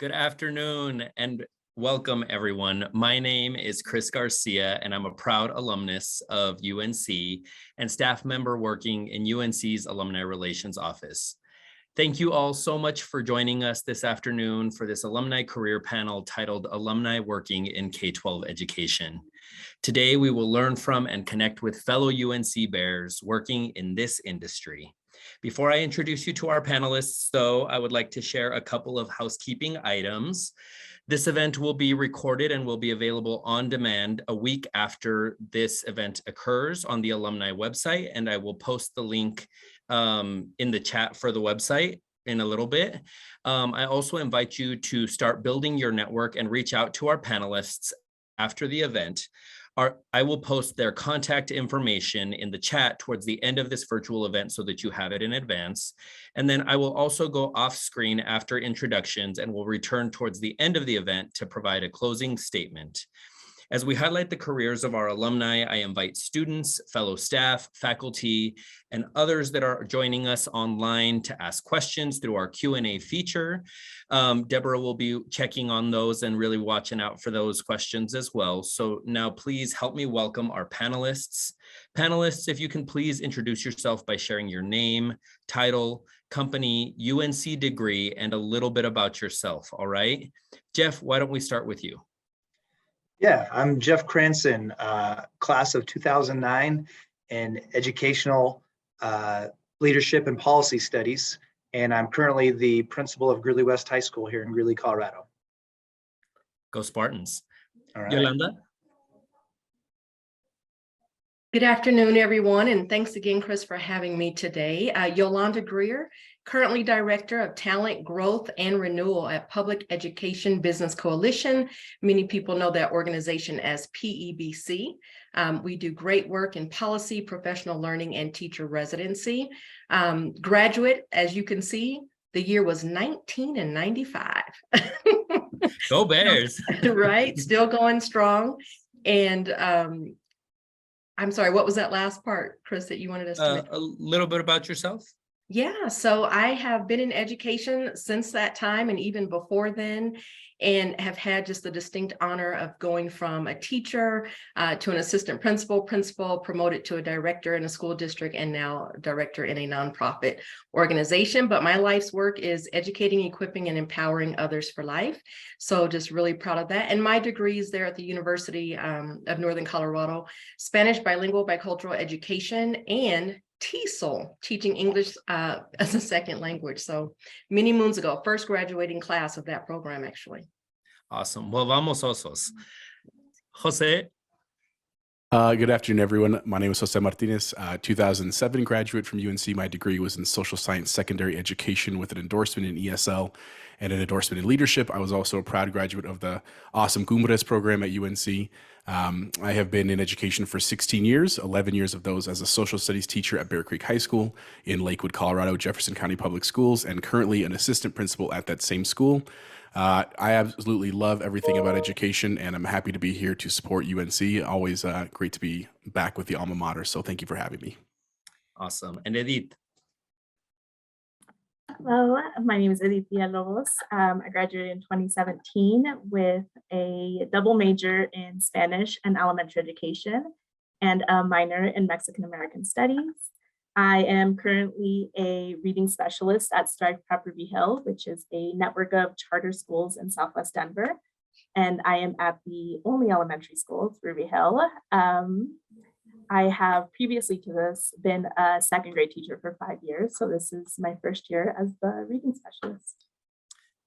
Good afternoon and welcome everyone. My name is Chris Garcia and I'm a proud alumnus of UNC and staff member working in UNC's Alumni Relations Office. Thank you all so much for joining us this afternoon for this alumni career panel titled Alumni Working in K-12 Education. Today we will learn from and connect with fellow UNC Bears working in this industry. Before I introduce you to our panelists, though, I would like to share a couple of housekeeping items. This event will be recorded and will be available on demand a week after this event occurs on the alumni website, and I will post the link in the chat for the website in a little bit. I also invite you to start building your network and reach out to our panelists after the event. I will post their contact information in the chat towards the end of this virtual event so that you have it in advance. And then I will also go off screen after introductions and will return towards the end of the event to provide a closing statement. As we highlight the careers of our alumni, I invite students, fellow staff, faculty, and others that are joining us online to ask questions through our Q&A feature. Deborah will be checking on those and really watching out for those questions as well. So now please help me welcome our panelists. Panelists, if you can please introduce yourself by sharing your name, title, company, UNC degree, and a little bit about yourself, all right? Jeff, why don't we start with you? Yeah, I'm Jeff Cranston, class of 2009 in educational leadership and policy studies, and I'm currently the principal of Greeley West High School here in Greeley, Colorado. Go Spartans. All right. Yolanda? Good afternoon, everyone, and thanks again, Chris, for having me today. Yolanda Greer, currently Director of Talent Growth and Renewal at Public Education Business Coalition. Many people know that organization as PEBC. We do great work in policy, professional learning, and teacher residency. Graduate, as you can see, the year was 1995. Go Bears. Right, still going strong. And I'm sorry, what was that last part, Chris, that you wanted us to A little bit about yourself. Yeah, so I have been in education since that time and even before then, and have had just the distinct honor of going from a teacher to an assistant principal, promoted to a director in a school district, and now director in a nonprofit organization. But my life's work is educating, equipping, and empowering others for life. So just really proud of that. And my degree is there at the University of Northern Colorado, Spanish bilingual bicultural education, and TESOL, teaching English as a second language. So many moons ago, first graduating class of that program, actually. Awesome. Well, vamos osos. Jose. Good afternoon, everyone. My name is Jose Martinez, 2007 graduate from UNC. My degree was in social science secondary education with an endorsement in ESL and an endorsement in leadership. I was also a proud graduate of the awesome Cumbres program at UNC. I have been in education for 16 years, 11 years of those as a social studies teacher at Bear Creek High School in Lakewood, Colorado, Jefferson County Public Schools, and currently an assistant principal at that same school. I absolutely love everything about education, and I'm happy to be here to support UNC. Always great to be back with the alma mater, so thank you for having me. Awesome. And Edith. Hello, my name is Edith Villalobos. I graduated in 2017 with a double major in Spanish and elementary education and a minor in Mexican American Studies. I am currently a reading specialist at Strive Prep Ruby Hill, which is a network of charter schools in Southwest Denver. And I am at the only elementary school, Ruby Hill. I have previously to this been a second grade teacher for 5 years. So this is my first year as the reading specialist.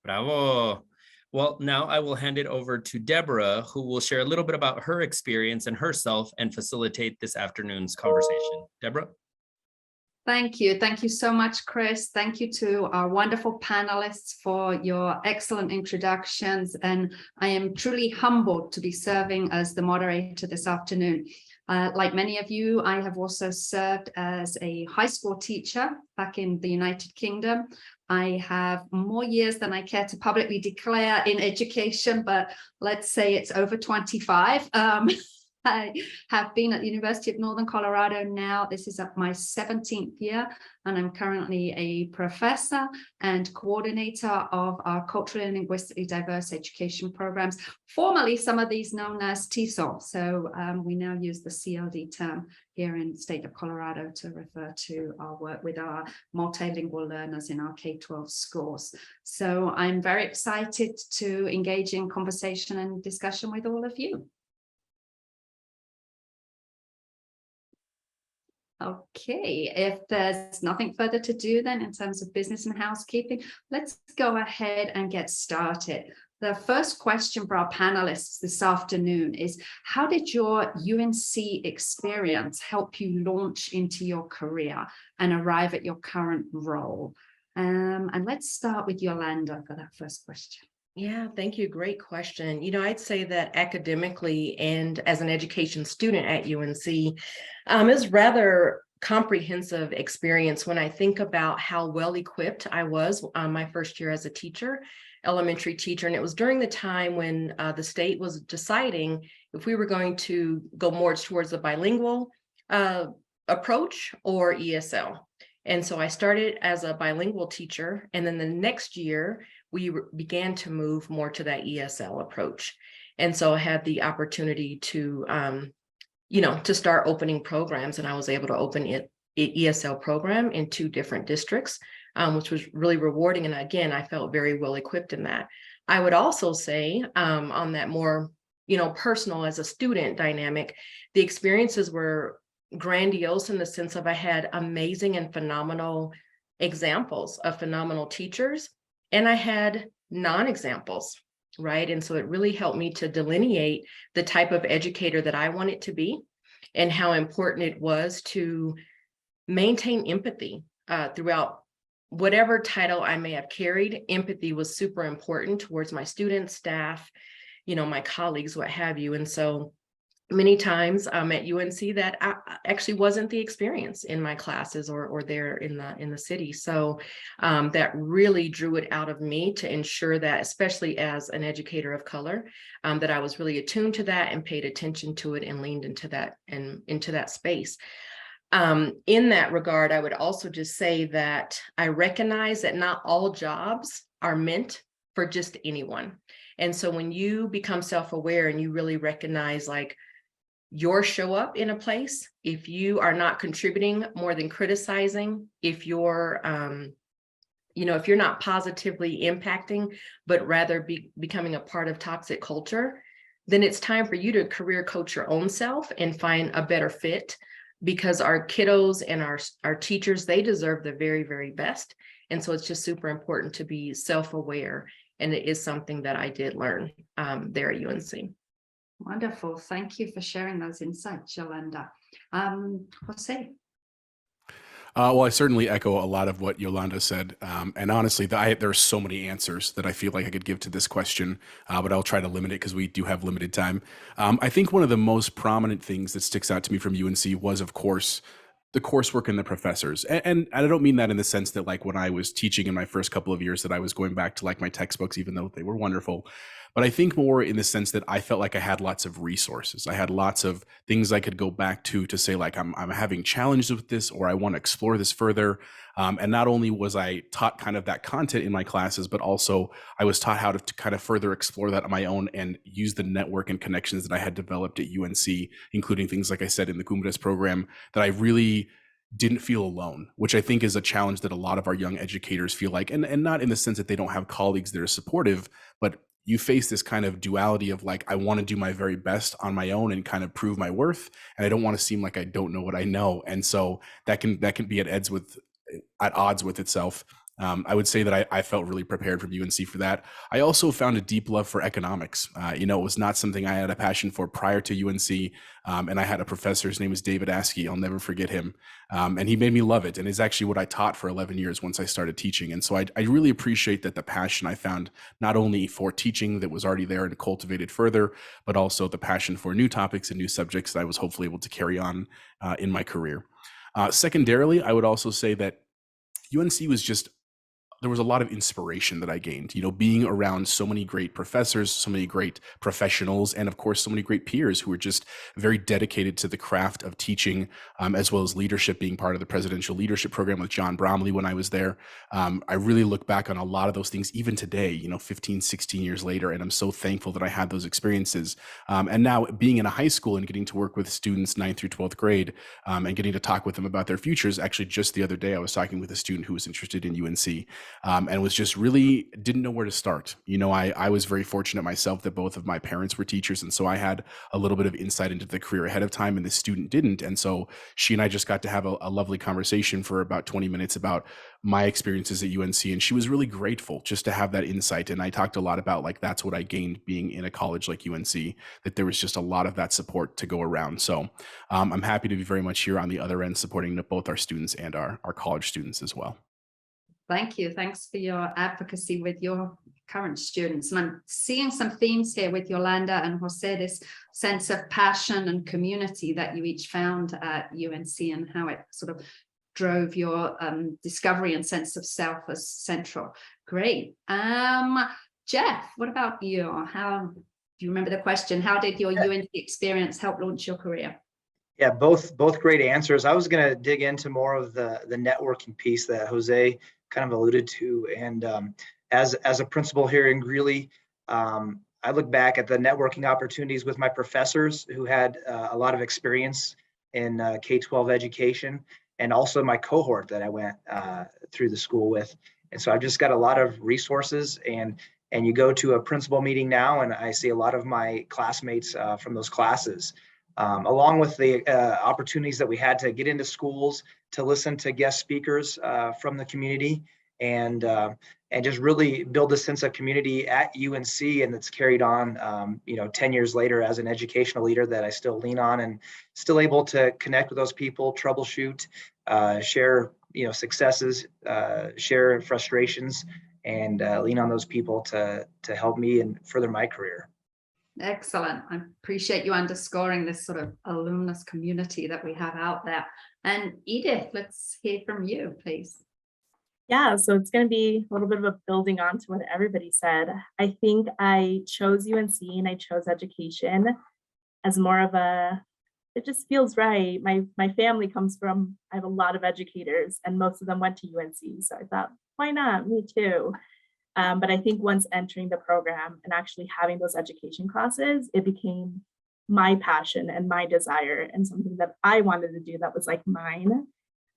Bravo. Well, now I will hand it over to Deborah, who will share a little bit about her experience and herself and facilitate this afternoon's conversation. Deborah? Thank you. Thank you so much, Chris. Thank you to our wonderful panelists for your excellent introductions. And I am truly humbled to be serving as the moderator this afternoon. Like many of you, I have also served as a high school teacher back in the United Kingdom. I have more years than I care to publicly declare in education, but let's say it's over 25. I have been at the University of Northern Colorado now. This is my 17th year, and I'm currently a professor and coordinator of our culturally and linguistically diverse education programs, formerly some of these known as TESOL. So we now use the CLD term here in the state of Colorado to refer to our work with our multilingual learners in our K-12 schools. So I'm very excited to engage in conversation and discussion with all of you. Okay, if there's nothing further to do then in terms of business and housekeeping, let's go ahead and get started. The first question for our panelists this afternoon is, how did your UNC experience help you launch into your career and arrive at your current role? And let's start with Yolanda for that first question. Yeah, thank you. Great question. You know, I'd say that academically and as an education student at UNC, is rather comprehensive experience when I think about how well equipped I was my first year as a teacher, elementary teacher. And it was during the time when the state was deciding if we were going to go more towards the bilingual approach or ESL. And so I started as a bilingual teacher, and then the next year we began to move more to that ESL approach. And so I had the opportunity to, to start opening programs, and I was able to open an ESL program in 2 different districts, which was really rewarding. And again, I felt very well equipped in that. I would also say on that more, personal as a student dynamic, the experiences were grandiose in the sense of I had amazing and phenomenal examples of phenomenal teachers, and I had non-examples, right? And so it really helped me to delineate the type of educator that I wanted to be and how important it was to maintain empathy throughout whatever title I may have carried. Empathy was super important towards my students, staff, my colleagues, what have you. And so many times at UNC that actually wasn't the experience in my classes or there in the city. So that really drew it out of me to ensure that, especially as an educator of color, that I was really attuned to that and paid attention to it and leaned into that space. In that regard, I would also just say that I recognize that not all jobs are meant for just anyone. And so when you become self-aware and you really recognize like your show up in a place, if you are not contributing more than criticizing, if you're, if you're not positively impacting, but rather becoming a part of toxic culture, then it's time for you to career coach your own self and find a better fit, because our kiddos and our teachers, they deserve the very, very best. And so it's just super important to be self-aware. And it is something that I did learn there at UNC. Wonderful. Thank you for sharing those insights, Yolanda. Jose. Well, I certainly echo a lot of what Yolanda said. And honestly, there are so many answers that I feel like I could give to this question, but I'll try to limit it because we do have limited time. I think one of the most prominent things that sticks out to me from UNC was, of course, the coursework and the professors. And I don't mean that in the sense that like when I was teaching in my first couple of years that I was going back to like my textbooks, even though they were wonderful. But I think more in the sense that I felt like I had lots of resources. I had lots of things I could go back to say like, I'm having challenges with this, or I want to explore this further. And not only was I taught kind of that content in my classes, but also I was taught how to kind of further explore that on my own and use the network and connections that I had developed at UNC, including things like I said in the Cumbres program, that I really didn't feel alone, which I think is a challenge that a lot of our young educators feel like, and not in the sense that they don't have colleagues that are supportive, but you face this kind of duality of like, I want to do my very best on my own and kind of prove my worth, and I don't want to seem like I don't know what I know. And so that can be at odds with itself. I would say that I felt really prepared from UNC for that. I also found a deep love for economics. It was not something I had a passion for prior to UNC. And I had a professor, his name was David Askey. I'll never forget him. And he made me love it. And it's actually what I taught for 11 years once I started teaching. And so I really appreciate that the passion I found not only for teaching that was already there and cultivated further, but also the passion for new topics and new subjects that I was hopefully able to carry on in my career. Secondarily, I would also say that UNC was just was a lot of inspiration that I gained, being around so many great professors, so many great professionals, and of course, so many great peers who were just very dedicated to the craft of teaching, as well as leadership, being part of the presidential leadership program with John Bromley when I was there. I really look back on a lot of those things, even today, 15, 16 years later, and I'm so thankful that I had those experiences. And now being in a high school and getting to work with students 9th through 12th grade, and getting to talk with them about their futures. Actually, just the other day, I was talking with a student who was interested in UNC, and was just really didn't know where to start. I was very fortunate myself that both of my parents were teachers, and so I had a little bit of insight into the career ahead of time, and the student didn't. And so she and I just got to have a lovely conversation for about 20 minutes about my experiences at UNC, and she was really grateful just to have that insight. And I talked a lot about that's what I gained being in a college like UNC, that there was just a lot of that support to go around. So I'm happy to be very much here on the other end, supporting both our students and our college students as well. Thank you. Thanks for your advocacy with your current students. And I'm seeing some themes here with Yolanda and Jose, this sense of passion and community that you each found at UNC, and how it sort of drove your discovery and sense of self as central. Great. Jeff, what about you? Do you remember the question? How did your UNC experience help launch your career? Yeah, both great answers. I was going to dig into more of the networking piece that Jose kind of alluded to. And as a principal here in Greeley, I look back at the networking opportunities with my professors who had a lot of experience in K-12 education, and also my cohort that I went through the school with. And so I've just got a lot of resources, and you go to a principal meeting now, and I see a lot of my classmates from those classes, along with the opportunities that we had to get into schools, to listen to guest speakers from the community, and just really build a sense of community at UNC, and it's carried on 10 years later as an educational leader that I still lean on, and still able to connect with those people, troubleshoot, share successes, share frustrations, and lean on those people to help me and further my career. Excellent. I appreciate you underscoring this sort of alumnus community that we have out there. And Edith, let's hear from you, please. Yeah, so it's going to be a little bit of a building on to what everybody said. I think I chose UNC and I chose education as more of it just feels right. My family comes from, I have a lot of educators, and most of them went to UNC. So I thought, why not? Me too. But I think once entering the program and actually having those education classes, it became my passion and my desire, and something that I wanted to do that was like mine.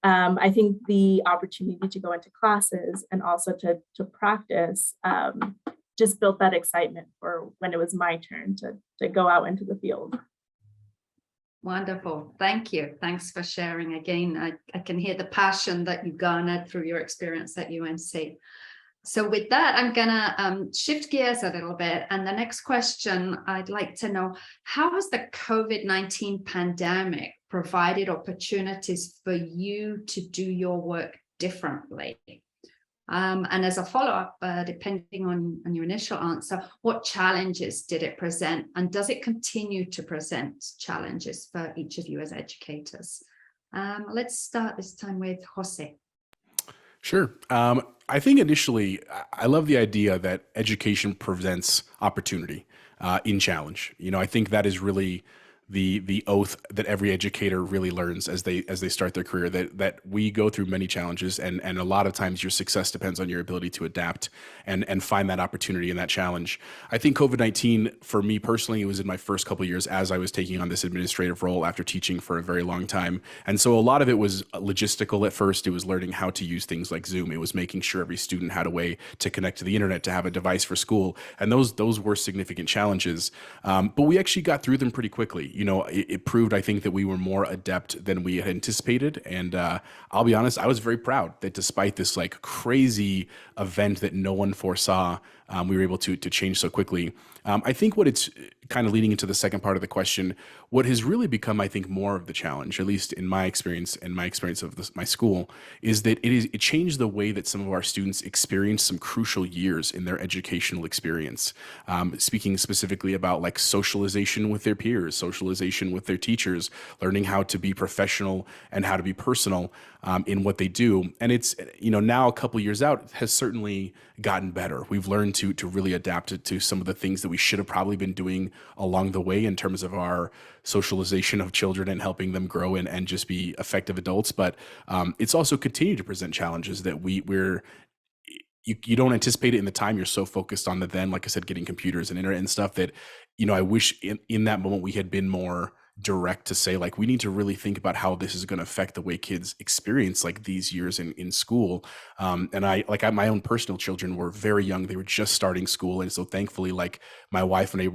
I think the opportunity to go into classes and also to practice just built that excitement for when it was my turn to go out into the field. Wonderful. Thank you. Thanks for sharing again. I can hear the passion that you garnered through your experience at UNC. So with that, I'm gonna shift gears a little bit. And the next question, I'd like to know, how has the COVID-19 pandemic provided opportunities for you to do your work differently? And as a follow-up, depending on your initial answer, what challenges did it present? And does it continue to present challenges for each of you as educators? Let's start this time with Jose. Sure. I think initially, I love the idea that education presents opportunity in challenge. I think that is really the oath that every educator really learns as they start their career, that we go through many challenges, and a lot of times your success depends on your ability to adapt and find that opportunity in that challenge. I think COVID-19, for me personally, it was in my first couple of years as I was taking on this administrative role after teaching for a very long time. And so a lot of it was logistical at first. It was learning how to use things like Zoom. It was making sure every student had a way to connect to the internet, to have a device for school. And those were significant challenges. But we actually got through them pretty quickly. It proved, I think, that we were more adept than we had anticipated. And I'll be honest, I was very proud that despite this crazy event that no one foresaw, we were able to change so quickly. I think what it's kind of leading into the second part of the question, what has really become, I think, more of the challenge, at least in my experience and my experience of my school, is that it changed the way that some of our students experience some crucial years in their educational experience. Speaking specifically about socialization with their peers, socialization socialization with their teachers, learning how to be professional and how to be personal in what they do. And it's, now a couple years out has certainly gotten better. We've learned to really adapt it to some of the things that we should have probably been doing along the way in terms of our socialization of children and helping them grow and just be effective adults. But it's also continued to present challenges that you don't anticipate it in the time. You're so focused on the then, like I said, getting computers and internet and stuff that, I wish in that moment we had been more direct to say, like, we need to really think about how this is going to affect the way kids experience like these years in school. And my own personal children were very young. They were just starting school. And so thankfully, like, my wife and I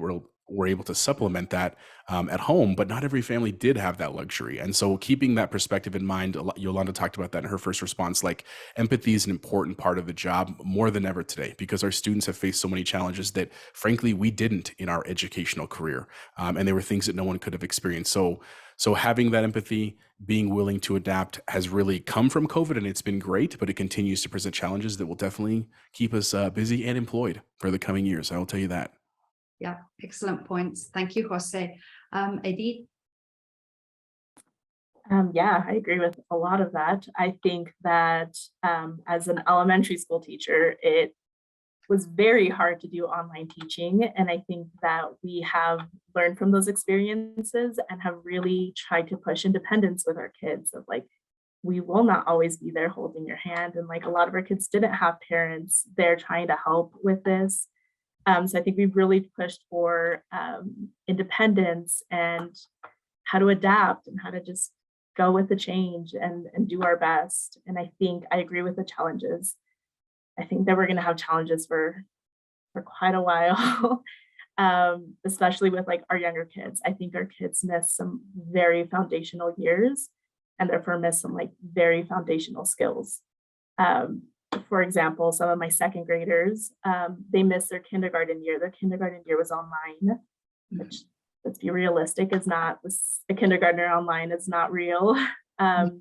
were able to supplement that at home, but not every family did have that luxury. And so keeping that perspective in mind, Yolanda talked about that in her first response, like empathy is an important part of the job more than ever today, because our students have faced so many challenges that frankly, we didn't in our educational career. And they were things that no one could have experienced. So having that empathy, being willing to adapt has really come from COVID, and it's been great, but it continues to present challenges that will definitely keep us busy and employed for the coming years. I will tell you that. Yeah, excellent points. Thank you, Jose. Edith? Yeah, I agree with a lot of that. I think that as an elementary school teacher, it was very hard to do online teaching. And I think that we have learned from those experiences and have really tried to push independence with our kids of like, we will not always be there holding your hand. And like a lot of our kids didn't have parents there trying to help with this. So I think we've really pushed for independence and how to adapt and how to just go with the change and do our best. And I think I agree with the challenges. I think that we're going to have challenges for quite a while, especially with like our younger kids. I think our kids miss some very foundational years and therefore miss some like very foundational skills. For example, some of my second graders, they missed their kindergarten year. Their kindergarten year was online, which, let's be realistic, is not, a kindergartner online is not real.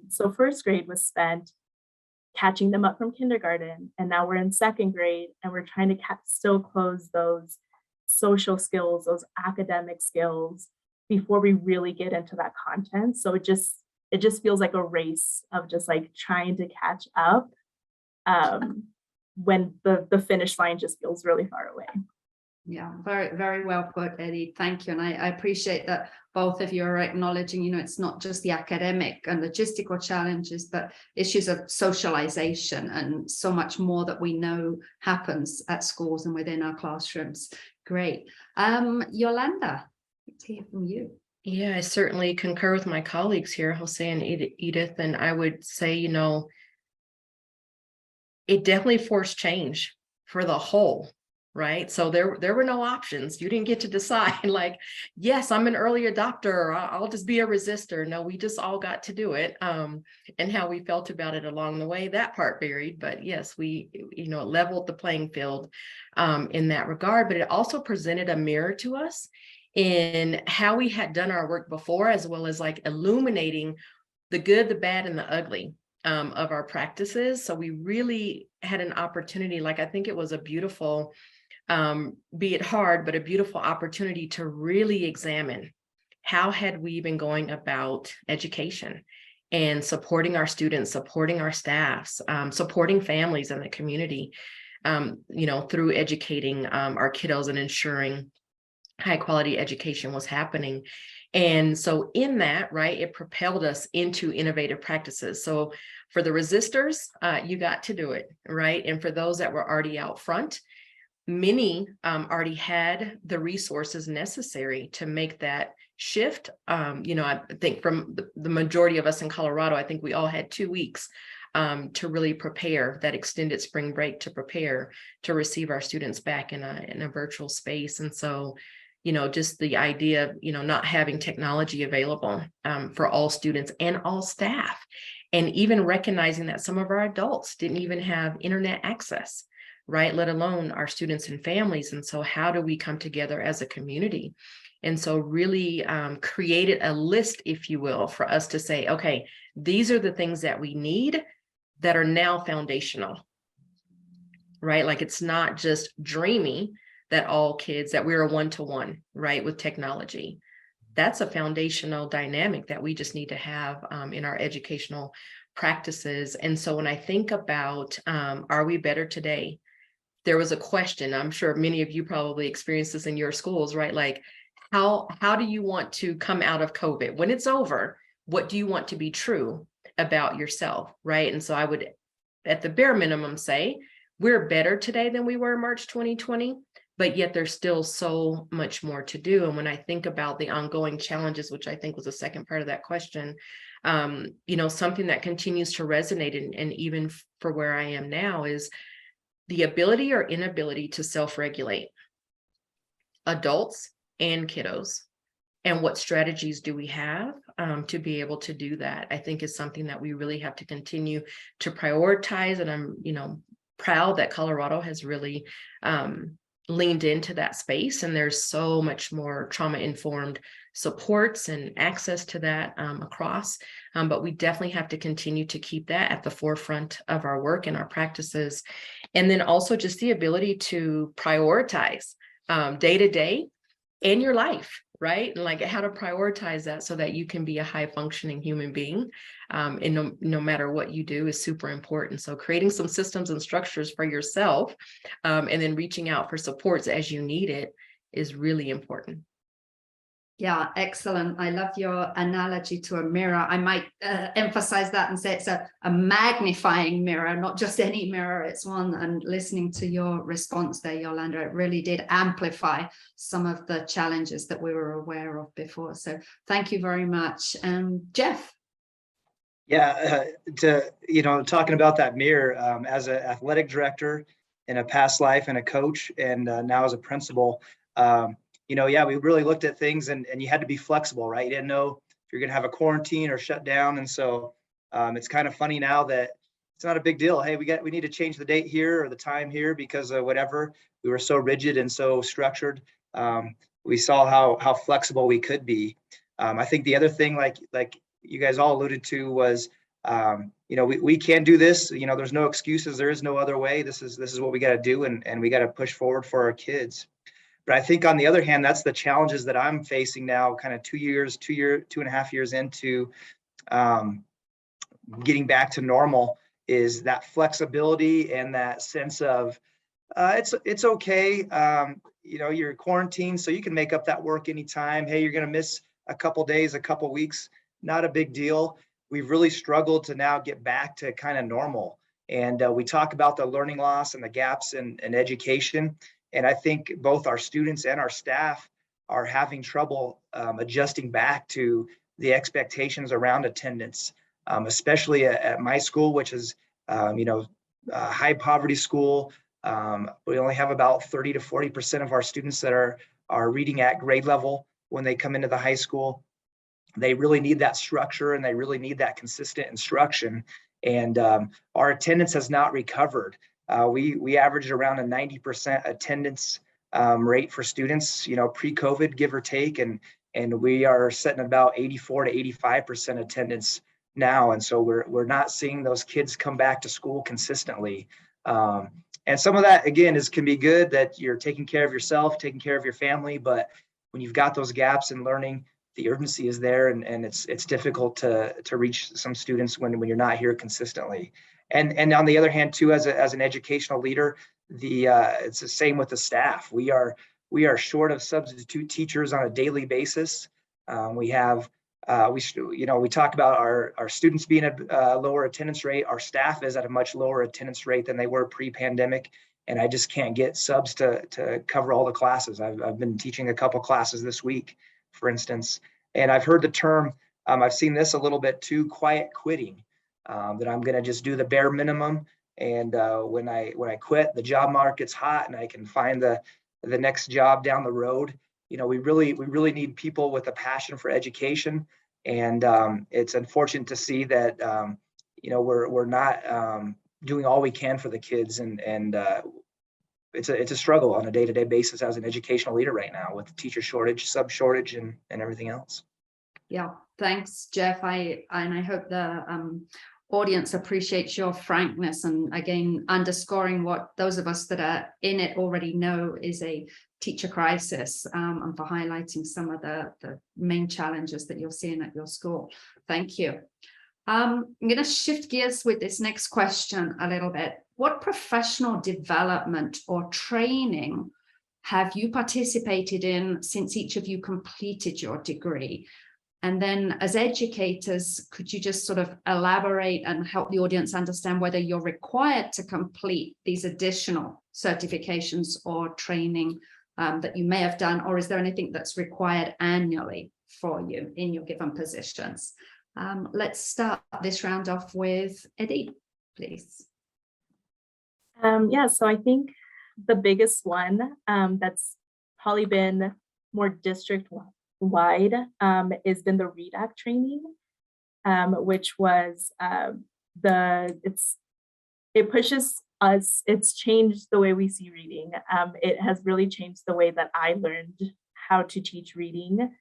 So first grade was spent catching them up from kindergarten. And now we're in second grade and we're trying to still close those social skills, those academic skills before we really get into that content. So it just feels like a race of just like trying to catch up when the finish line just feels really far away. Yeah, very, very well put, Eddie. Thank you. And I appreciate that both of you are acknowledging, it's not just the academic and logistical challenges, but issues of socialization and so much more that we know happens at schools and within our classrooms. Great. Yolanda, let's hear from you. Yeah, I certainly concur with my colleagues here, Jose and Edith, and I would say, it definitely forced change for the whole, right? So there were no options. You didn't get to decide like, yes, I'm an early adopter, or I'll just be a resistor. No, we just all got to do it. And how we felt about it along the way, that part varied, but yes, we, it leveled the playing field in that regard, but it also presented a mirror to us in how we had done our work before, as well as like illuminating the good, the bad, and the ugly of our practices. So we really had an opportunity, like I think it was a beautiful, be it hard, but a beautiful opportunity to really examine how had we been going about education and supporting our students, supporting our staffs, supporting families in the community, through educating our kiddos and ensuring high quality education was happening. And so in that, right, it propelled us into innovative practices. So for the resistors, you got to do it, right? And for those that were already out front, many already had the resources necessary to make that shift. I think from the majority of us in Colorado, I think we all had 2 weeks to really prepare that extended spring break to prepare to receive our students back in a virtual space. And so just the idea of, not having technology available for all students and all staff, and even recognizing that some of our adults didn't even have internet access, right? Let alone our students and families. And so how do we come together as a community? And so really created a list, if you will, for us to say, okay, these are the things that we need that are now foundational, right? Like it's not just dreamy that all kids, that we're a one-to-one, right, with technology. that's a foundational dynamic that we just need to have in our educational practices. And so when I think about, are we better today? There was a question, I'm sure many of you probably experienced this in your schools, right? Like, how do you want to come out of COVID? When it's over, what do you want to be true about yourself, right? And so I would, at the bare minimum, say, we're better today than we were March 2020, but yet there's still so much more to do. And when I think about the ongoing challenges, which I think was the second part of that question, something that continues to resonate, and even for where I am now, is the ability or inability to self-regulate adults and kiddos. And what strategies do we have to be able to do that? I think is something that we really have to continue to prioritize. And I'm, proud that Colorado has really leaned into that space. And there's so much more trauma-informed supports and access to that across. But we definitely have to continue to keep that at the forefront of our work and our practices. And then also just the ability to prioritize day to day in your life, right? And like how to prioritize that so that you can be a high functioning human being. And no matter what you do is super important. So creating some systems and structures for yourself and then reaching out for supports as you need it is really important. Yeah, excellent. I love your analogy to a mirror. I might emphasize that and say it's a magnifying mirror, not just any mirror. It's one, and listening to your response there, Yolanda, it really did amplify some of the challenges that we were aware of before. So thank you very much. Jeff. Yeah, talking about that mirror, as an athletic director in a past life and a coach, and now as a principal, we really looked at things, and you had to be flexible, right? You didn't know if you're going to have a quarantine or shut down. And so it's kind of funny now that it's not a big deal. Hey, we need to change the date here or the time here because of whatever. We were so rigid and so structured. We saw how flexible we could be. I think the other thing, like you guys all alluded to, was we can do this. There's no excuses. There is no other way. This is what we got to do, and we got to push forward for our kids. But I think on the other hand, that's the challenges that I'm facing now, kind of 2.5 years into getting back to normal, is that flexibility and that sense of it's okay. You're quarantined, so you can make up that work anytime. Hey, you're going to miss a couple days, a couple weeks, not a big deal. We've really struggled to now get back to kind of normal. And we talk about the learning loss and the gaps in education. And I think both our students and our staff are having trouble adjusting back to the expectations around attendance, especially at my school, which is, a high poverty school. We only have about 30 to 40% of our students that are reading at grade level when they come into the high school. They really need that structure, and they really need that consistent instruction. And our attendance has not recovered. We averaged around a 90% attendance rate for students, pre-COVID, give or take, and we are sitting about 84 to 85% attendance now. And so we're not seeing those kids come back to school consistently. And some of that, again, can be good that you're taking care of yourself, taking care of your family, but when you've got those gaps in learning, the urgency is there, and it's difficult to reach some students when you're not here consistently. And on the other hand, too, as an educational leader, it's the same with the staff. We are short of substitute teachers on a daily basis. We talk about our students being at a lower attendance rate. Our staff is at a much lower attendance rate than they were pre-pandemic. And I just can't get subs to cover all the classes. I've been teaching a couple classes this week, for instance, and I've heard the term, I've seen this a little bit too, quiet quitting. That I'm going to just do the bare minimum, and when I quit, the job market's hot and I can find the next job down the road. We really need people with a passion for education, and it's unfortunate to see that we're not doing all we can for the kids, and it's a struggle on a day-to-day basis as an educational leader right now, with teacher shortage, sub shortage, and everything else. Yeah, thanks, Jeff. I hope the audience appreciates your frankness, and again, underscoring what those of us that are in it already know is a teacher crisis, and for highlighting some of the main challenges that you're seeing at your school. Thank you. I'm going to shift gears with this next question a little bit. What professional development or training have you participated in since each of you completed your degree? And then as educators, could you just sort of elaborate and help the audience understand whether you're required to complete these additional certifications or training that you may have done, or is there anything that's required annually for you in your given positions? Let's start this round off with Edith, please. Yeah, so I think the biggest one that's probably been more district-wide has been the READ Act training, which was it pushes us, it's changed the way we see reading. It has really changed the way that I learned how to teach reading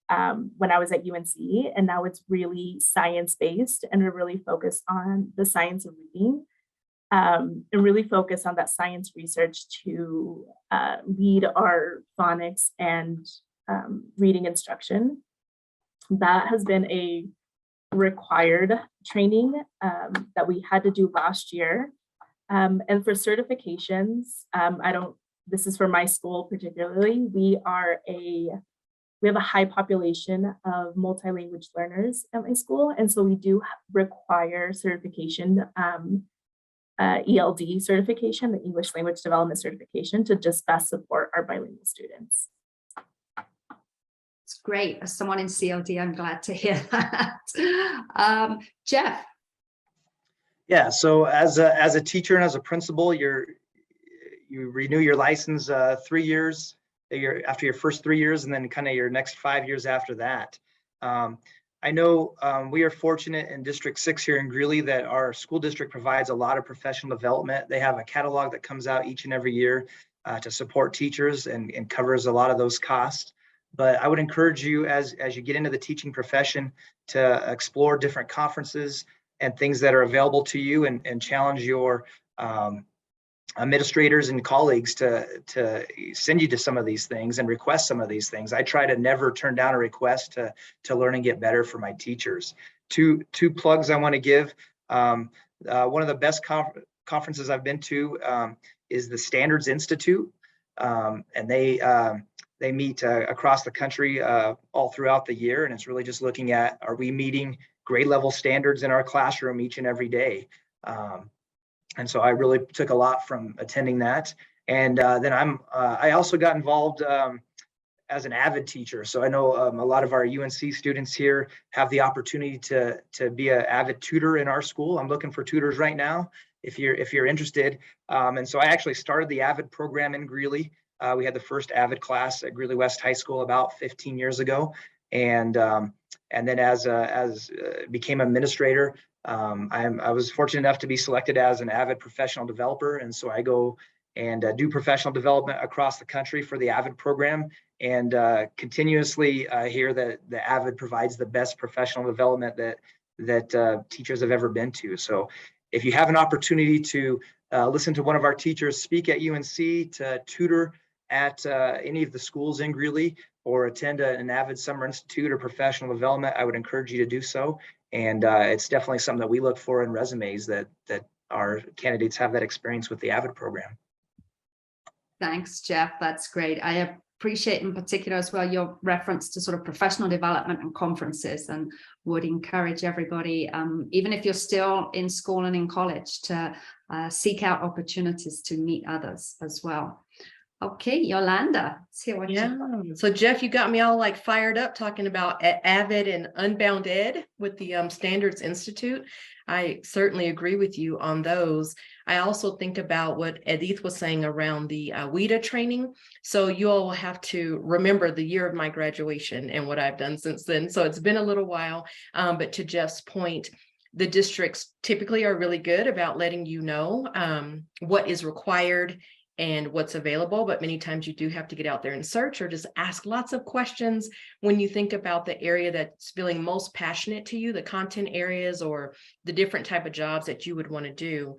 when I was at UNC, and now it's really science-based, and we're really focused on the science of reading, and really focus on that science research to lead our phonics and reading instruction. That has been a required training that we had to do last year. And for certifications, this is for my school particularly, we have a high population of multi-language learners at my school. And so we do require certification, ELD certification, the English Language Development Certification, to just best support our bilingual students. It's great. As someone in CLD, I'm glad to hear that. Jeff. Yeah, so as a teacher and as a principal, you renew your license 3 years after your first 3 years, and then kind of your next 5 years after that. I know we are fortunate in District 6 here in Greeley that our school district provides a lot of professional development. They have a catalog that comes out each and every year to support teachers and covers a lot of those costs. But I would encourage you as you get into the teaching profession to explore different conferences and things that are available to you, and challenge your administrators and colleagues to send you to some of these things and request some of these things. I try to never turn down a request to learn and get better for my teachers. Two plugs I want to give. One of the best conferences I've been to is the Standards Institute, and they meet across the country all throughout the year, and it's really just looking at, are we meeting grade level standards in our classroom each and every day? And so I really took a lot from attending that. And then I also got involved as an AVID teacher. So I know a lot of our UNC students here have the opportunity to be an AVID tutor in our school. I'm looking for tutors right now if you're interested. And so I actually started the AVID program in Greeley. We had the first AVID class at Greeley West High School about 15 years ago. And then as became administrator, I was fortunate enough to be selected as an AVID professional developer. And so I go and do professional development across the country for the AVID program, and continuously hear that the AVID provides the best professional development that teachers have ever been to. So if you have an opportunity to listen to one of our teachers speak at UNC, to tutor at any of the schools in Greeley, or attend an AVID Summer Institute or professional development, I would encourage you to do so. And it's definitely something that we look for in resumes, that our candidates have that experience with the AVID program. Thanks, Jeff. That's great. I appreciate in particular as well your reference to sort of professional development and conferences, and would encourage everybody, even if you're still in school and in college, to seek out opportunities to meet others as well. Okay, Yolanda, let's hear what you. So Jeff, you got me all like fired up talking about AVID and Unbound Ed with the Standards Institute. I certainly agree with you on those. I also think about what Edith was saying around the WIDA training. So you all will have to remember the year of my graduation and what I've done since then. So it's been a little while, but to Jeff's point, the districts typically are really good about letting you know what is required and what's available, but many times you do have to get out there and search or just ask lots of questions when you think about the area that's feeling most passionate to you, the content areas or the different type of jobs that you would want to do.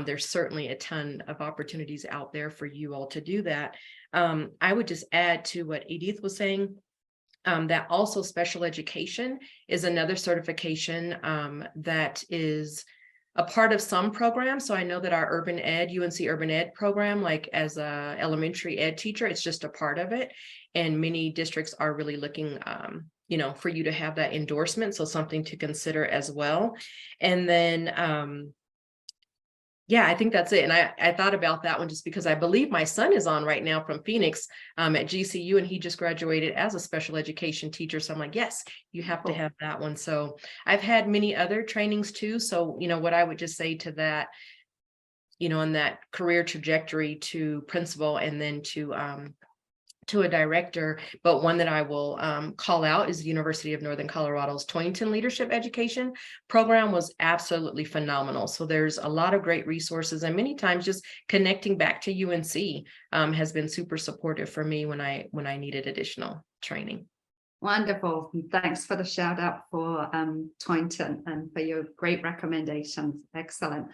There's certainly a ton of opportunities out there for you all to do that. I would just add to what Edith was saying, that also special education is another certification that is a part of some programs. So I know that our UNC Urban Ed program, like as a elementary ed teacher, it's just a part of it. And many districts are really looking, for you to have that endorsement. So something to consider as well. And then, yeah, I think that's it. And I thought about that one just because I believe my son is on right now from Phoenix at GCU, and he just graduated as a special education teacher. So I'm like, yes, you have to have that one. So I've had many other trainings too. So, what I would just say to that, in that career trajectory to principal and then to a director, but one that I will call out is the University of Northern Colorado's Toynton Leadership Education program was absolutely phenomenal. So there's a lot of great resources, and many times just connecting back to UNC has been super supportive for me when I needed additional training. Wonderful. Thanks for the shout out for Toynton and for your great recommendations. Excellent.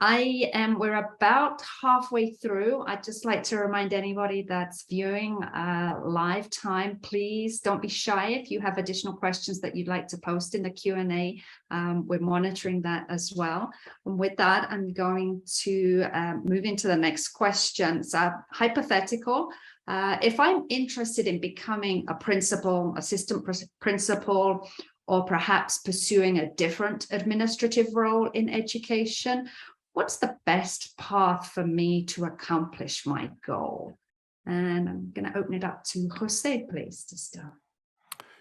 We're about halfway through. I'd just like to remind anybody that's viewing live time, please don't be shy if you have additional questions that you'd like to post in the Q&A. We're monitoring that as well. And with that, I'm going to move into the next question. It's hypothetical. If I'm interested in becoming a principal, assistant principal, or perhaps pursuing a different administrative role in education, what's the best path for me to accomplish my goal? And I'm going to open it up to Jose, please, to start.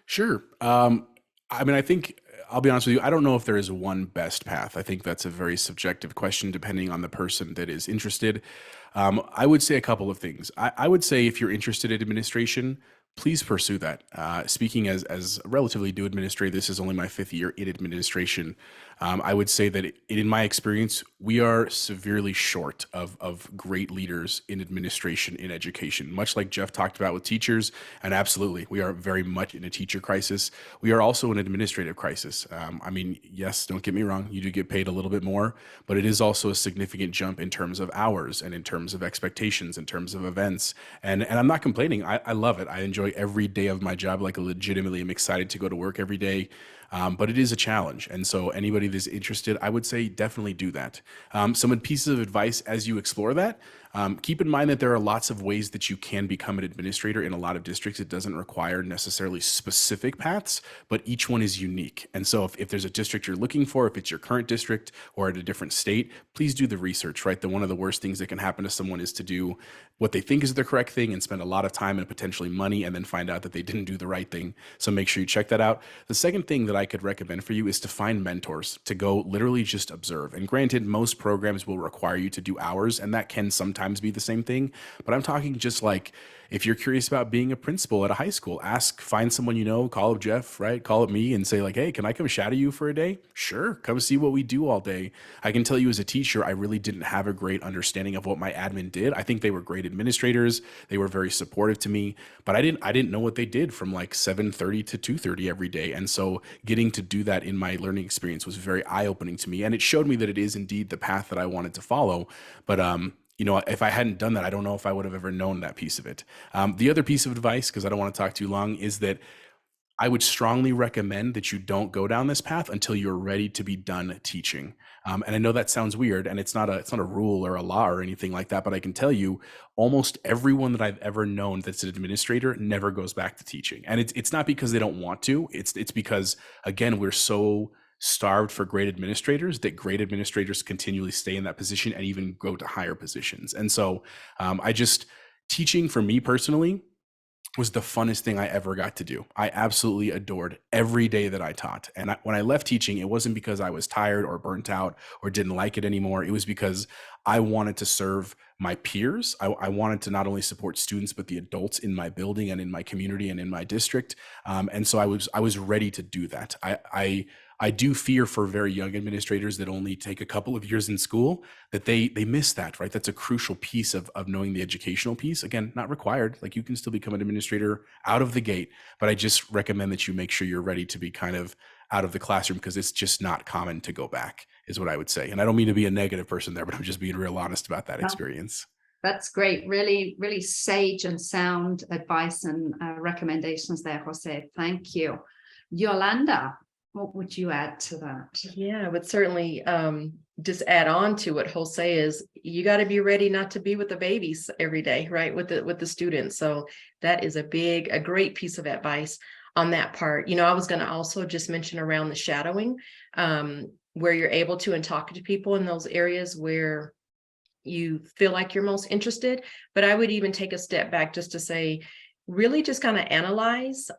Sure. I think, I'll be honest with you, I don't know if there is one best path. I think that's a very subjective question depending on the person that is interested. I would say a couple of things. I would say if you're interested in administration, please pursue that. Speaking as a relatively new administrator, this is only my 5th year in administration. I would say that in my experience, we are severely short of great leaders in administration in education, much like Jeff talked about with teachers. And absolutely, we are very much in a teacher crisis. We are also in an administrative crisis. Yes, don't get me wrong, you do get paid a little bit more, but it is also a significant jump in terms of hours and in terms of expectations, in terms of events. And I'm not complaining. I love it. I enjoy every day of my job. Like legitimately, I'm excited to go to work every day. But it is a challenge. And so anybody that's interested, I would say definitely do that. Some pieces of advice as you explore that, keep in mind that there are lots of ways that you can become an administrator in a lot of districts. It doesn't require necessarily specific paths, but each one is unique. And so if there's a district you're looking for, if it's your current district or at a different state, please do the research, right? One of the worst things that can happen to someone is to do what they think is the correct thing and spend a lot of time and potentially money and then find out that they didn't do the right thing. So make sure you check that out. The second thing that I could recommend for you is to find mentors, to go literally just observe. And granted, most programs will require you to do hours, and that can sometimes be the same thing. But I'm talking just like, if you're curious about being a principal at a high school, find someone you know, call up Jeff, right? Call up me and say like, hey, can I come shadow you for a day? Sure, come see what we do all day. I can tell you as a teacher, I really didn't have a great understanding of what my admin did. I think they were great administrators. They were very supportive to me, but I didn't know what they did from like 7:30 to 2:30 every day. And so getting to do that in my learning experience was very eye-opening to me. And it showed me that it is indeed the path that I wanted to follow. But if I hadn't done that, I don't know if I would have ever known that piece of it. The other piece of advice, because I don't want to talk too long, is that I would strongly recommend that you don't go down this path until you're ready to be done teaching. And I know that sounds weird, and it's not a rule or a law or anything like that, but I can tell you almost everyone that I've ever known that's an administrator never goes back to teaching. And it's not because they don't want to, it's because, again, we're so starved for great administrators that great administrators continually stay in that position and even go to higher positions. And so teaching for me personally was the funnest thing I ever got to do. I absolutely adored every day that I taught. And when I left teaching, it wasn't because I was tired or burnt out or didn't like it anymore. It was because I wanted to serve my peers. I wanted to not only support students, but the adults in my building and in my community and in my district. And so I was ready to do that. I do fear for very young administrators that only take a couple of years in school that they miss that, right? That's a crucial piece of knowing the educational piece. Again, not required. Like, you can still become an administrator out of the gate, but I just recommend that you make sure you're ready to be kind of out of the classroom, because it's just not common to go back, is what I would say. And I don't mean to be a negative person there, but I'm just being real honest about that experience. That's great. Really, really sage and sound advice and recommendations there, Jose. Thank you. Yolanda, what would you add to that? Yeah, I would certainly just add on to what Jose is. You got to be ready not to be with the babies every day, right? With the students. So that is a great piece of advice on that part. You know, I was going to also just mention around the shadowing, where you're able to and talking to people in those areas where you feel like you're most interested. But I would even take a step back just to say, really just kind of analyze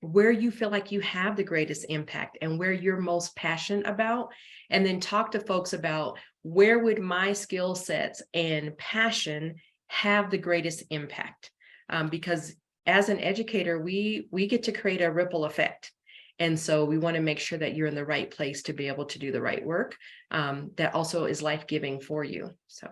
where you feel like you have the greatest impact and where you're most passionate about, and then talk to folks about where would my skill sets and passion have the greatest impact. Because as an educator, we get to create a ripple effect. And so we want to make sure that you're in the right place to be able to do the right work that also is life-giving for you. So.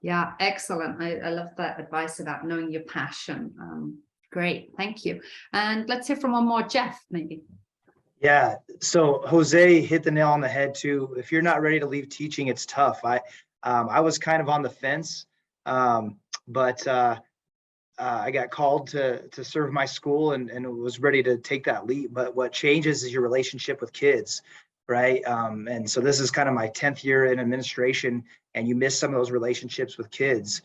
Yeah, excellent. I love that advice about knowing your passion. Great, thank you. And let's hear from one more, Jeff, maybe. Yeah, so Jose hit the nail on the head too. If you're not ready to leave teaching, it's tough. I was kind of on the fence, but I got called to serve my school and was ready to take that leap. But what changes is your relationship with kids, right? And so this is kind of my 10th year in administration, and you miss some of those relationships with kids.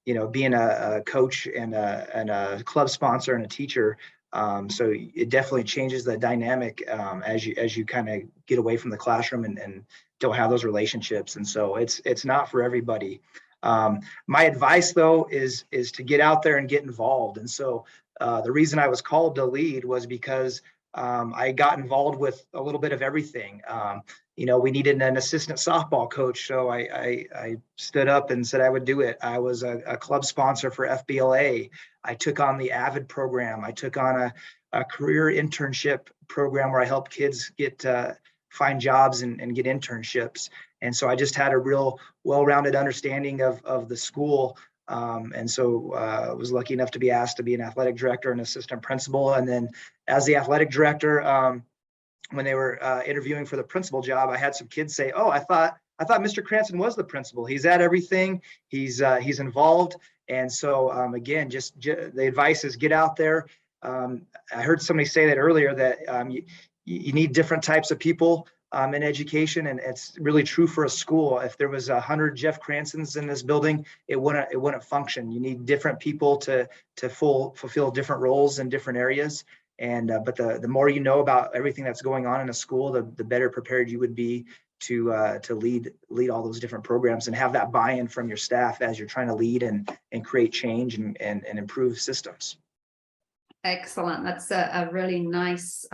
You know, being a coach and a club sponsor and a teacher. So it definitely changes the dynamic as you kind of get away from the classroom and don't have those relationships. And so it's not for everybody. My advice though is to get out there and get involved. And so the reason I was called to lead was because I got involved with a little bit of everything. You know, we needed an assistant softball coach, so I stood up and said I would do it. I was a club sponsor for FBLA. I took on the AVID program. I took on a career internship program where I help kids get find jobs and get internships. And so I just had a real well-rounded understanding of the school. And so I was lucky enough to be asked to be an athletic director and assistant principal. And then as the athletic director, when they were interviewing for the principal job, I had some kids say, "Oh, I thought Mr. Cranston was the principal. He's at everything. He's involved." And so again, just the advice is get out there. I heard somebody say that earlier, that you need different types of people in education, and it's really true for a school. If there was 100 Jeff Cranstons in this building, it wouldn't function. You need different people to fulfill different roles in different areas. And but the more you know about everything that's going on in a school, the better prepared you would be to lead all those different programs and have that buy-in from your staff as you're trying to lead and create change and improve systems. Excellent. That's a really nice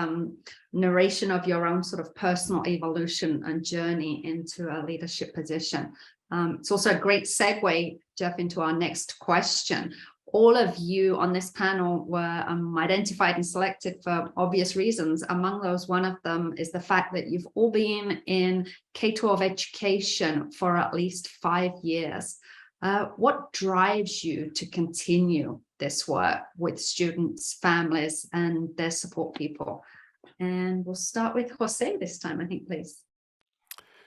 narration of your own sort of personal evolution and journey into a leadership position. It's also a great segue, Jeff, into our next question. All of you on this panel were identified and selected for obvious reasons. Among those, one of them is the fact that you've all been in K-12 education for at least 5 years. What drives you to continue this work with students, families, and their support people? And we'll start with Jose this time, I think, please.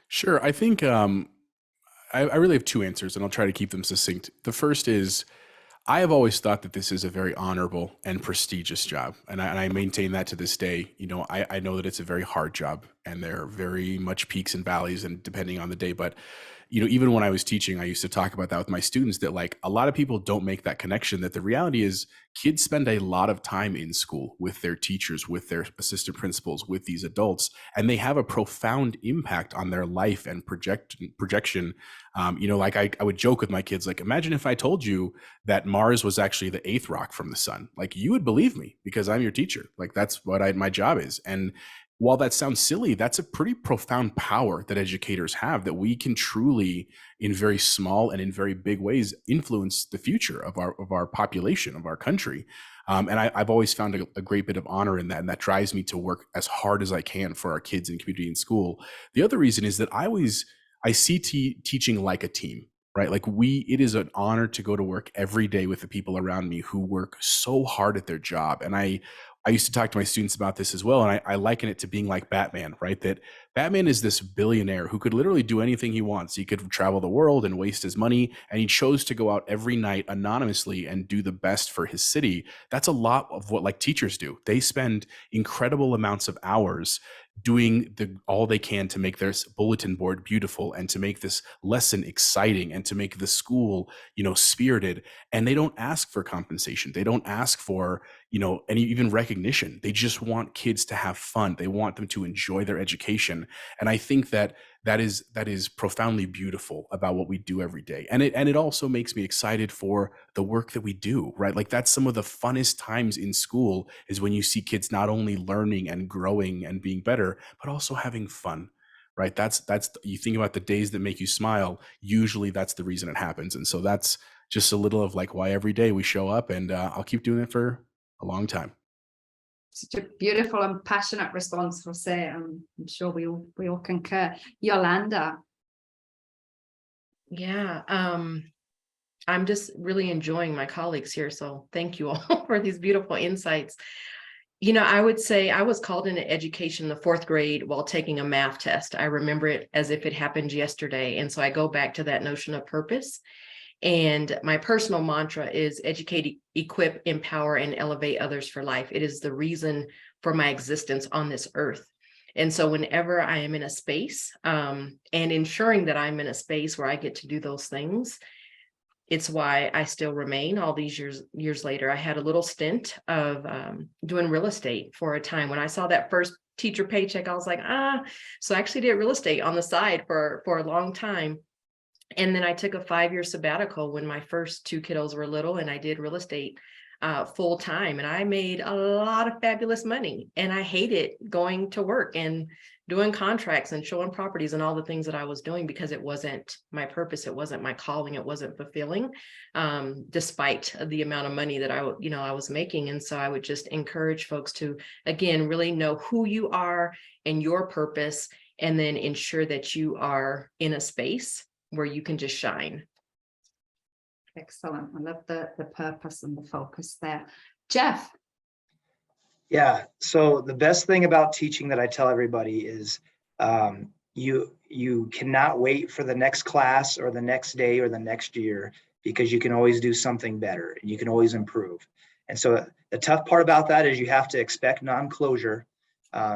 Sure. I think I really have two answers, and I'll try to keep them succinct. The first is, I have always thought that this is a very honorable and prestigious job, and I maintain that to this day. You know, I know that it's a very hard job, and there are very much peaks and valleys, and depending on the day. But you know, even when I was teaching, I used to talk about that with my students, that like a lot of people don't make that connection, that the reality is kids spend a lot of time in school with their teachers, with their assistant principals, with these adults, and they have a profound impact on their life and projection. You know, like I would joke with my kids, like, imagine if I told you that Mars was actually the 8th rock from the sun. Like, you would believe me because I'm your teacher. Like, that's what my job is. And while that sounds silly, that's a pretty profound power that educators have, that we can truly, in very small and in very big ways, influence the future of our population, of our country. And I've always found a great bit of honor in that, and that drives me to work as hard as I can for our kids and community in school. The other reason is that I see teaching like a team, right? Like it is an honor to go to work every day with the people around me who work so hard at their job. And I used to talk to my students about this as well, and I liken it to being like Batman, right? That Batman is this billionaire who could literally do anything he wants. He could travel the world and waste his money, and he chose to go out every night anonymously and do the best for his city. That's a lot of what like teachers do. They spend incredible amounts of hours doing all they can to make their bulletin board beautiful and to make this lesson exciting and to make the school, spirited. And they don't ask for compensation. They don't ask for, any even recognition. They just want kids to have fun. They want them to enjoy their education. And I think that is profoundly beautiful about what we do every day. And it also makes me excited for the work that we do, right? Like that's some of the funnest times in school is when you see kids not only learning and growing and being better, but also having fun, right? That's you think about the days that make you smile, usually that's the reason it happens. And so that's just a little of like why every day we show up, and I'll keep doing it for a long time. Such a beautiful and passionate response, Jose. I'm sure we all concur. Yolanda. Yeah, I'm just really enjoying my colleagues here. So thank you all for these beautiful insights. I would say I was called into education in the 4th grade while taking a math test. I remember it as if it happened yesterday. And so I go back to that notion of purpose. And my personal mantra is educate, equip, empower, and elevate others for life. It is the reason for my existence on this earth. And so whenever I am in a space and ensuring that I'm in a space where I get to do those things, it's why I still remain all these years later. I had a little stint of doing real estate for a time. When I saw that first teacher paycheck, I was like, so I actually did real estate on the side for a long time. And then I took a 5-year sabbatical when my first 2 kiddos were little, and I did real estate full time. And I made a lot of fabulous money, and I hated going to work and doing contracts and showing properties and all the things that I was doing, because it wasn't my purpose. It wasn't my calling. It wasn't fulfilling, despite the amount of money that I was making. And so I would just encourage folks to, again, really know who you are and your purpose, and then ensure that you are in a space where you can just shine. Excellent. I love the purpose and the focus there. Jeff. Yeah, so the best thing about teaching that I tell everybody is you cannot wait for the next class or the next day or the next year, because you can always do something better and you can always improve. And so the tough part about that is you have to expect non-closure,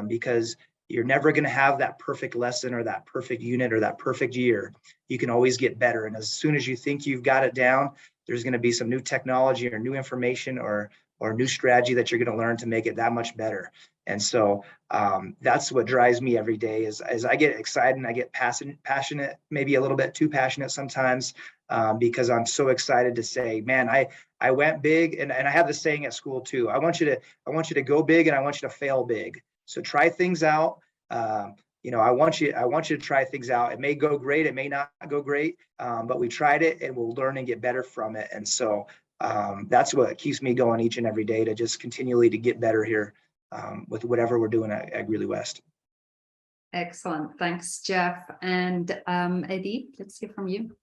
because you're never going to have that perfect lesson or that perfect unit or that perfect year. You can always get better. And as soon as you think you've got it down, there's going to be some new technology or new information or new strategy that you're going to learn to make it that much better. And so that's what drives me every day is as I get excited and I get passionate, maybe a little bit too passionate sometimes, because I'm so excited to say, man, I went big. And I have this saying at school too. I want you to go big, and I want you to fail big. So try things out. I want you to try things out. It may go great. It may not go great, but we tried it and we'll learn and get better from it. And so that's what keeps me going each and every day, to just continually to get better here with whatever we're doing at Greeley West. Excellent. Thanks, Jeff. And Eddie, let's hear from you.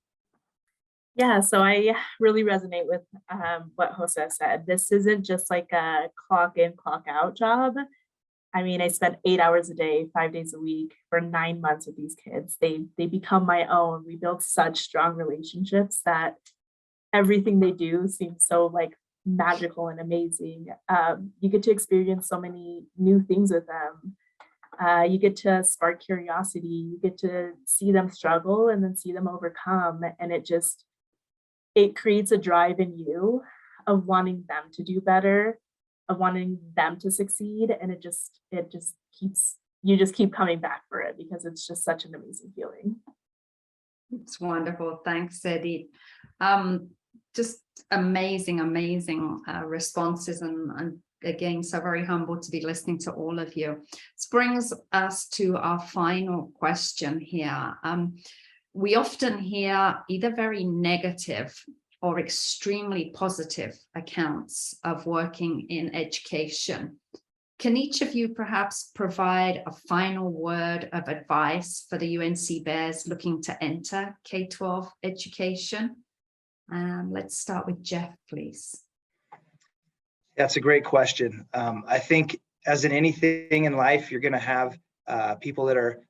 Yeah, so I really resonate with what Jose said. This isn't just like a clock in, clock out job. I mean, I spent 8 hours a day, 5 days a week for 9 months with these kids. They become my own. We build such strong relationships that everything they do seems so like magical and amazing. You get to experience so many new things with them. You get to spark curiosity. You get to see them struggle and then see them overcome. And it creates a drive in you of wanting them to do better, of wanting them to succeed. And it just keeps, you just keep coming back for it, because it's just such an amazing feeling. It's wonderful. Thanks, Eddie. Just amazing responses and again, so very humbled to be listening to all of you. This brings us to our final question here. We often hear either very negative or extremely positive accounts of working in education. Can each of you perhaps provide a final word of advice for the UNC Bears looking to enter K-12 education? Let's start with Jeff, please. That's a great question. I think as in anything in life, you're going to have people that are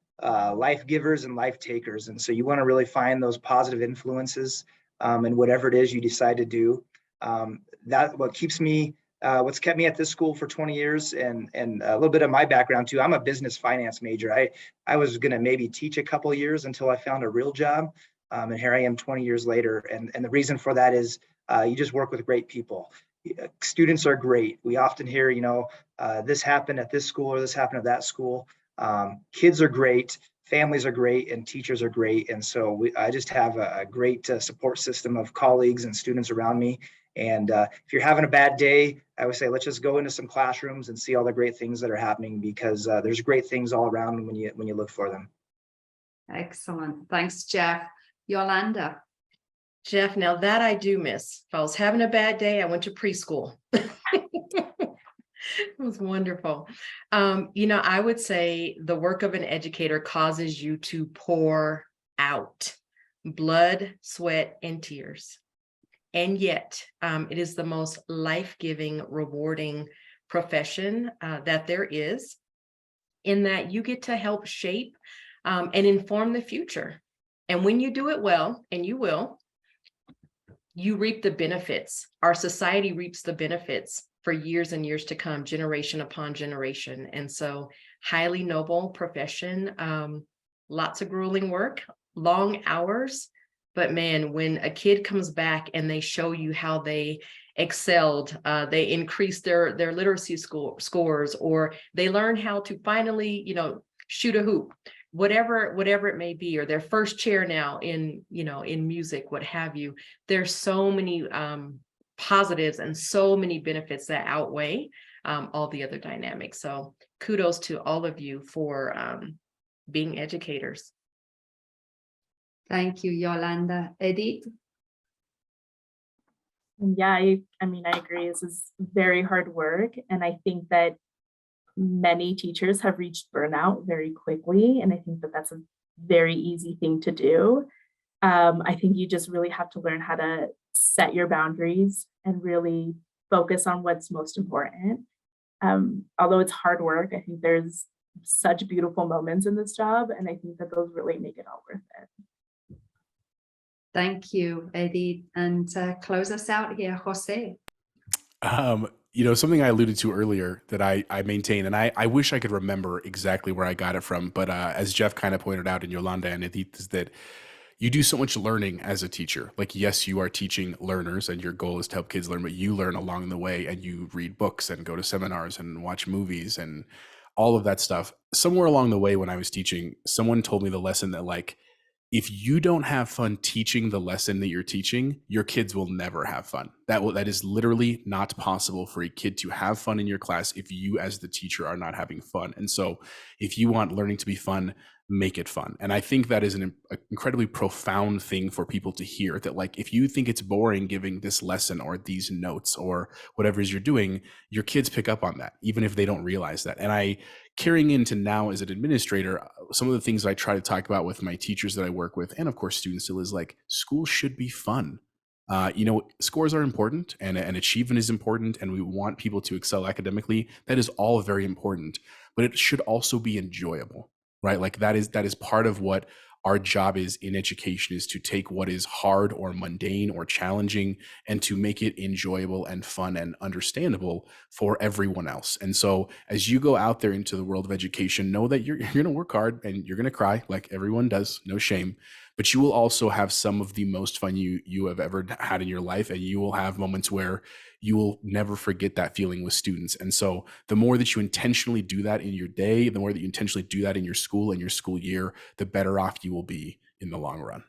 life givers and life takers. And so you want to really find those positive influences in whatever it is you decide to do. That what keeps me, what's kept me at this school for 20 years and a little bit of my background too. I'm a business finance major. I was going to maybe teach a couple of years until I found a real job. And here I am 20 years later. And the reason for that is you just work with great people. Students are great. We often hear, this happened at this school or this happened at that school. Kids are great, families are great, and teachers are great. And so I just have a great support system of colleagues and students around me. And if you're having a bad day, I would say, let's just go into some classrooms and see all the great things that are happening, because there's great things all around when you look for them. Excellent. Thanks, Jeff. Yolanda. Jeff, now that I do miss. If I was having a bad day, I went to preschool. It was wonderful. I would say the work of an educator causes you to pour out blood, sweat, and tears. And yet it is the most life-giving, rewarding profession that there is, in that you get to help shape and inform the future. And when you do it well, and you will, you reap the benefits. Our society reaps the benefits for years and years to come, generation upon generation. And so highly noble profession, lots of grueling work, long hours. But man, when a kid comes back and they show you how they excelled, they increased their literacy scores, or they learn how to finally, shoot a hoop, whatever it may be, or their first chair now in music, what have you. There's so many positives and so many benefits that outweigh all the other dynamics. So kudos to all of you for being educators. Thank you, Yolanda. Edith? Yeah, I agree. This is very hard work. And I think that many teachers have reached burnout very quickly. And I think that that's a very easy thing to do. I think you just really have to learn how to set your boundaries and really focus on what's most important. Although it's hard work, I think there's such beautiful moments in this job. And I think that those really make it all worth it. Thank you, Edith. And close us out here, Jose. Something I alluded to earlier that I maintain, and I wish I could remember exactly where I got it from, but as Jeff kind of pointed out, and Yolanda and Edith, is that you do so much learning as a teacher. Like, yes, you are teaching learners and your goal is to help kids learn, but you learn along the way, and you read books and go to seminars and watch movies and all of that stuff. Somewhere along the way when I was teaching, someone told me the lesson that, like, if you don't have fun teaching the lesson that you're teaching, your kids will never have fun. That is literally not possible for a kid to have fun in your class if you as the teacher are not having fun. And so if you want learning to be fun, make it fun. And I think that is an incredibly profound thing for people to hear, that, like, if you think it's boring giving this lesson or these notes or whatever it is you're doing, your kids pick up on that, even if they don't realize that. And carrying into now as an administrator, some of the things I try to talk about with my teachers that I work with, and of course students still, is like, school should be fun. Scores are important and achievement is important, and we want people to excel academically. That is all very important, but it should also be enjoyable, right? Like, that is part of what our job is in education, is to take what is hard or mundane or challenging and to make it enjoyable and fun and understandable for everyone else. And so as you go out there into the world of education, know that you're going to work hard and you're going to cry, like everyone does, no shame, but you will also have some of the most fun you have ever had in your life. And you will have moments where you will never forget that feeling with students. And so the more that you intentionally do that in your day, the more that you intentionally do that in your school and your school year, the better off you will be in the long run.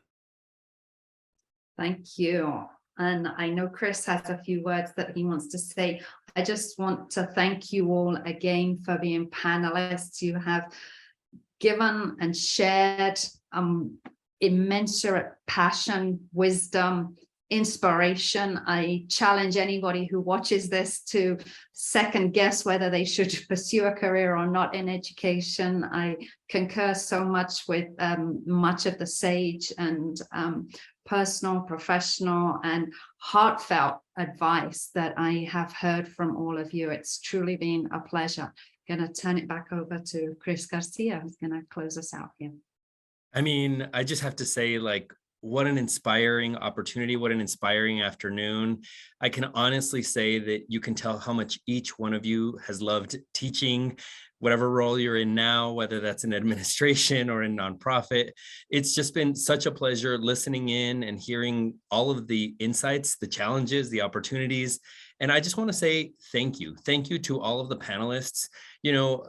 Thank you. And I know Chris has a few words that he wants to say. I just want to thank you all again for being panelists. You have given and shared immensurate passion, wisdom, inspiration. I challenge anybody who watches this to second guess whether they should pursue a career or not in education. I concur so much with much of the sage and personal, professional, and heartfelt advice that I have heard from all of you. It's truly been a pleasure. I'm going to turn it back over to Chris Garcia, who's going to close us out here. I mean, I just have to say, like, what an inspiring opportunity, what an inspiring afternoon. I can honestly say that you can tell how much each one of you has loved teaching, whatever role you're in now, whether that's in administration or in nonprofit. It's just been such a pleasure listening in and hearing all of the insights, the challenges, the opportunities. And I just want to say thank you. Thank you to all of the panelists. You know,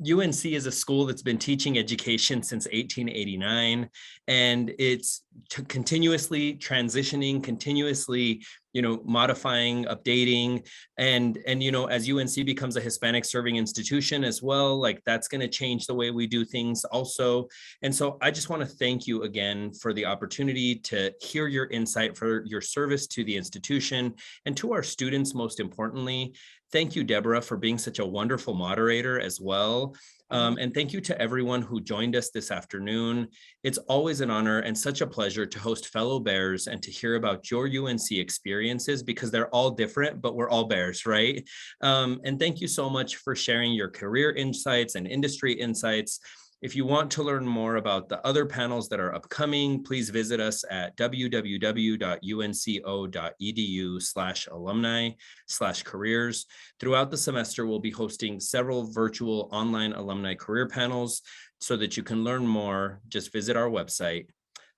UNC is a school that's been teaching education since 1889, and it's continuously transitioning, continuously, you know, modifying, updating, and you know, as UNC becomes a Hispanic serving institution as well, like that's going to change the way we do things also. And so I just want to thank you again for the opportunity to hear your insight, for your service to the institution and to our students, most importantly. Thank you, Deborah, for being such a wonderful moderator as well. And thank you to everyone who joined us this afternoon. It's always an honor and such a pleasure to host fellow Bears and to hear about your UNC experiences, because they're all different, but we're all Bears, right? And thank you so much for sharing your career insights and industry insights. If you want to learn more about the other panels that are upcoming, please visit us at www.unco.edu/alumni/careers. Throughout the semester, we'll be hosting several virtual online alumni career panels. So that you can learn more, just visit our website.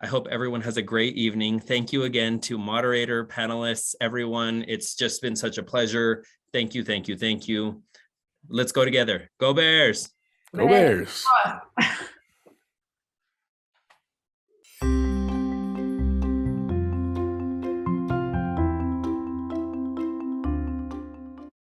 I hope everyone has a great evening. Thank you again to moderator, panelists, everyone. It's just been such a pleasure. Thank you, thank you, thank you. Let's go together. Go Bears. Go Bears.